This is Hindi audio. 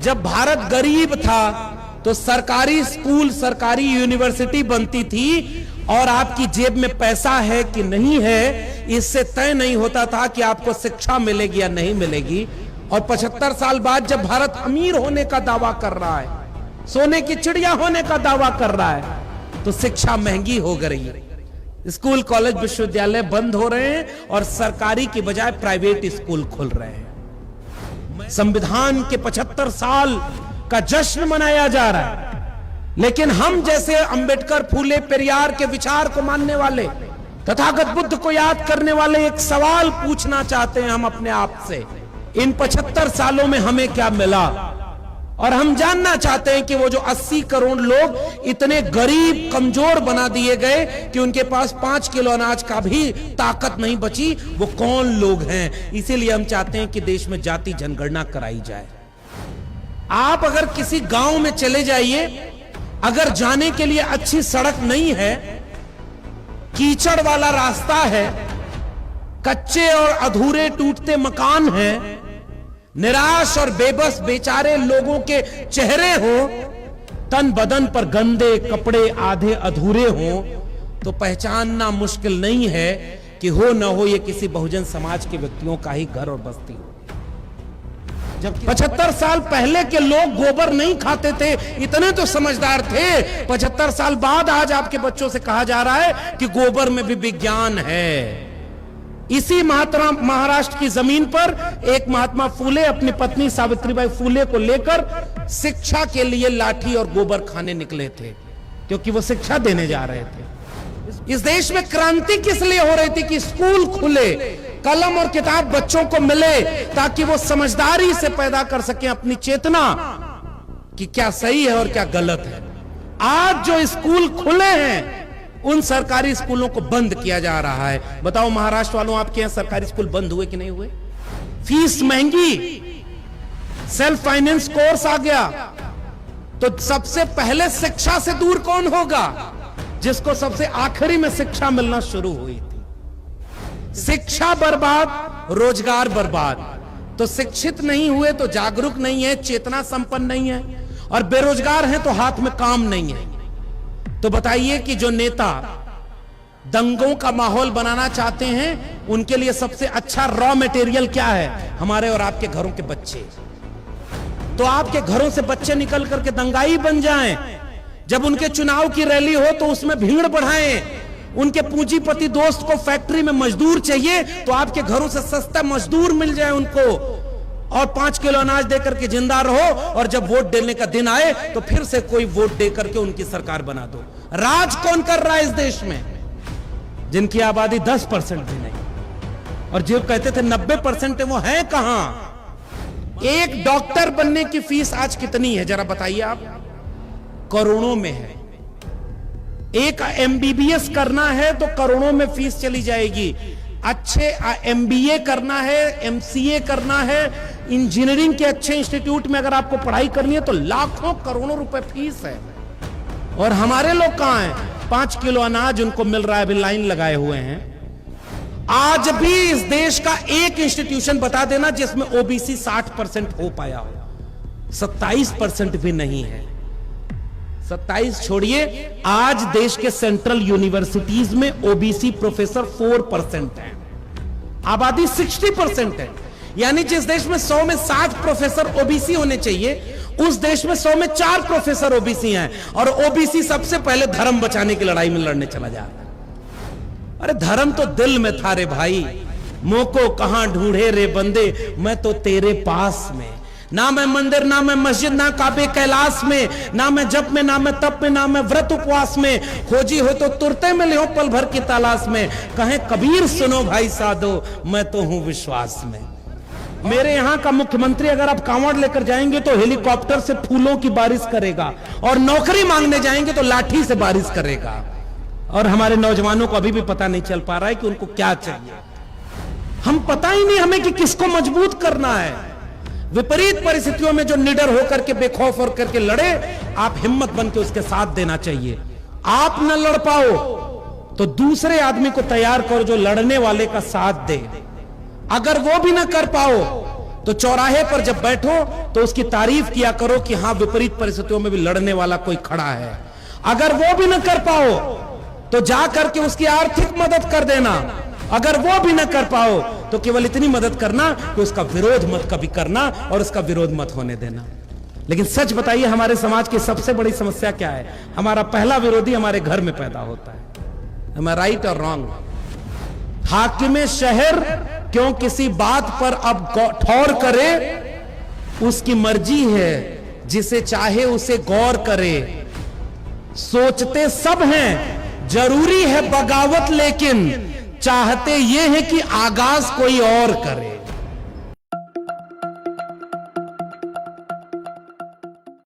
जब भारत गरीब था तो सरकारी स्कूल, सरकारी यूनिवर्सिटी बनती थी और आपकी जेब में पैसा है कि नहीं है इससे तय नहीं होता था कि आपको शिक्षा मिलेगी या नहीं मिलेगी। और 75 साल बाद जब भारत अमीर होने का दावा कर रहा है, सोने की चिड़िया होने का दावा कर रहा है, तो शिक्षा महंगी हो गई है। स्कूल, कॉलेज, विश्वविद्यालय बंद हो रहे हैं और सरकारी की बजाय प्राइवेट स्कूल खुल रहे हैं। संविधान के 75 साल का जश्न मनाया जा रहा है, लेकिन हम जैसे अंबेडकर, फूले, पेरियार के विचार को मानने वाले, तथागत बुद्ध को याद करने वाले एक सवाल पूछना चाहते हैं हम अपने आप से, इन 75 सालों में हमें क्या मिला? और हम जानना चाहते हैं कि वो जो 80 करोड़ लोग इतने गरीब, कमजोर बना दिए गए कि उनके पास 5 किलो अनाज का भी ताकत नहीं बची, वो कौन लोग हैं? इसीलिए हम चाहते हैं कि देश में जाति जनगणना कराई जाए। आप अगर किसी गांव में चले जाइए, अगर जाने के लिए अच्छी सड़क नहीं है, कीचड़ वाला रास्ता है, कच्चे और अधूरे टूटते मकान हैं, निराश और बेबस बेचारे लोगों के चेहरे हो, तन बदन पर गंदे कपड़े आधे अधूरे हो, तो पहचानना मुश्किल नहीं है कि हो न हो ये किसी बहुजन समाज के व्यक्तियों का ही घर और बस्ती हो। जब 75 साल पहले के लोग गोबर नहीं खाते थे, इतने तो समझदार थे। 75 साल बाद आज आपके बच्चों से कहा जा रहा है कि गोबर में भी विज्ञान है। इसी महाराष्ट्र की जमीन पर एक महात्मा फूले अपनी पत्नी सावित्रीबाई फूले को लेकर शिक्षा के लिए लाठी और गोबर खाने निकले थे, क्योंकि वो शिक्षा देने जा रहे थे। इस देश में क्रांति किस लिए हो रही थी कि स्कूल खुले, कलम और किताब बच्चों को मिले, ताकि वो समझदारी से पैदा कर सकें अपनी चेतना कि क्या सही है और क्या गलत है। आज जो स्कूल खुले हैं उन सरकारी स्कूलों को बंद किया जा रहा है। बताओ महाराष्ट्र वालों, आपके यहां सरकारी स्कूल बंद हुए कि नहीं हुए? फीस महंगी, सेल्फ फाइनेंस कोर्स आ गया, तो सबसे पहले शिक्षा से दूर कौन होगा? जिसको सबसे आखिरी में शिक्षा मिलना शुरू हुई थी। शिक्षा बर्बाद, रोजगार बर्बाद। तो शिक्षित नहीं हुए तो जागरूक नहीं है, चेतना संपन्न नहीं है, और बेरोजगार हैं तो हाथ में काम नहीं है। तो बताइए कि जो नेता दंगों का माहौल बनाना चाहते हैं, उनके लिए सबसे अच्छा रॉ मटेरियल क्या है? हमारे और आपके घरों के बच्चे। तो आपके घरों से बच्चे निकल करके दंगाई बन जाएं। जब उनके चुनाव की रैली हो तो उसमें भीड़ बढ़ाएं। उनके पूंजीपति दोस्त को फैक्ट्री में मजदूर चाहिए तो आपके घरों से सस्ता मजदूर मिल जाए उनको, और 5 किलो अनाज देकर के जिंदा रहो, और जब वोट देने का दिन आए तो फिर से कोई वोट देकर के उनकी सरकार बना दो। राज कौन कर रहा है इस देश में? जिनकी आबादी 10% भी नहीं, और जो कहते थे 90% है, वो है कहां? एक डॉक्टर बनने की फीस आज कितनी है जरा बताइए आप? करोड़ों में है। एक MBBS करना है तो करोड़ों में फीस चली जाएगी। अच्छे MBA करना है, MCA करना है, इंजीनियरिंग के अच्छे इंस्टीट्यूट में अगर आपको पढ़ाई करनी है तो लाखों करोड़ों रुपए फीस है। और हमारे लोग कहां हैं? 5 किलो अनाज उनको मिल रहा है, अभी लाइन लगाए हुए हैं। आज भी इस देश का एक इंस्टीट्यूशन बता देना जिसमें OBC 60% हो पाया हो। 27% भी नहीं है। 27 छोड़िए, आज देश के सेंट्रल यूनिवर्सिटीज में OBC प्रोफेसर 4% है, आबादी 60% है। यानी जिस देश में 100 में 60 प्रोफेसर OBC होने चाहिए, उस देश में 100 में 4 प्रोफेसर OBC हैं। और OBC सबसे पहले धर्म बचाने की लड़ाई में लड़ने चला जा रहा है। अरे धर्म तो दिल में था रे भाई, मोको कहां ढूंढे रे बंदे, मैं तो तेरे पास में। ना मैं मंदिर, ना मैं मस्जिद, ना काबे कैलाश में, ना मैं जप में, ना मैं तप में, ना मैं व्रत उपवास में, खोजी हो तो तुरते में लियो पल भर की तलाश में। कहें कबीर सुनो भाई साधो, मैं तो हूं विश्वास में। मेरे यहां का मुख्यमंत्री अगर आप कांवड़ लेकर जाएंगे तो हेलीकॉप्टर से फूलों की बारिश करेगा, और नौकरी मांगने जाएंगे तो लाठी से बारिश करेगा। और हमारे नौजवानों को अभी भी पता नहीं चल पा रहा है कि उनको क्या चाहिए। हम पता ही नहीं हमें कि किसको मजबूत करना है। विपरीत परिस्थितियों में जो निडर होकर के, बेखौफ होकर के लड़े, आप हिम्मत बन के उसके साथ देना चाहिए। आप न लड़ पाओ तो दूसरे आदमी को तैयार करो जो लड़ने वाले का साथ दे। अगर वो भी ना कर पाओ तो चौराहे पर जब बैठो तो उसकी तारीफ किया करो कि हां विपरीत परिस्थितियों में भी लड़ने वाला कोई खड़ा है। अगर वो भी न कर पाओ तो जा करके उसकी आर्थिक मदद कर देना। अगर वो भी न कर पाओ तो केवल इतनी मदद करना कि उसका विरोध मत कभी करना और उसका विरोध मत होने देना। लेकिन सच बताइए, हमारे समाज की सबसे बड़ी समस्या क्या है? हमारा पहला विरोधी हमारे घर में पैदा होता है। Am I right और रॉन्ग? हाकिमे शहर क्यों किसी बात पर अब ठौर करे, उसकी मर्जी है, जिसे चाहे उसे गौर करे। सोचते सब हैं जरूरी है बगावत, लेकिन चाहते ये है कि आगाज कोई और करे।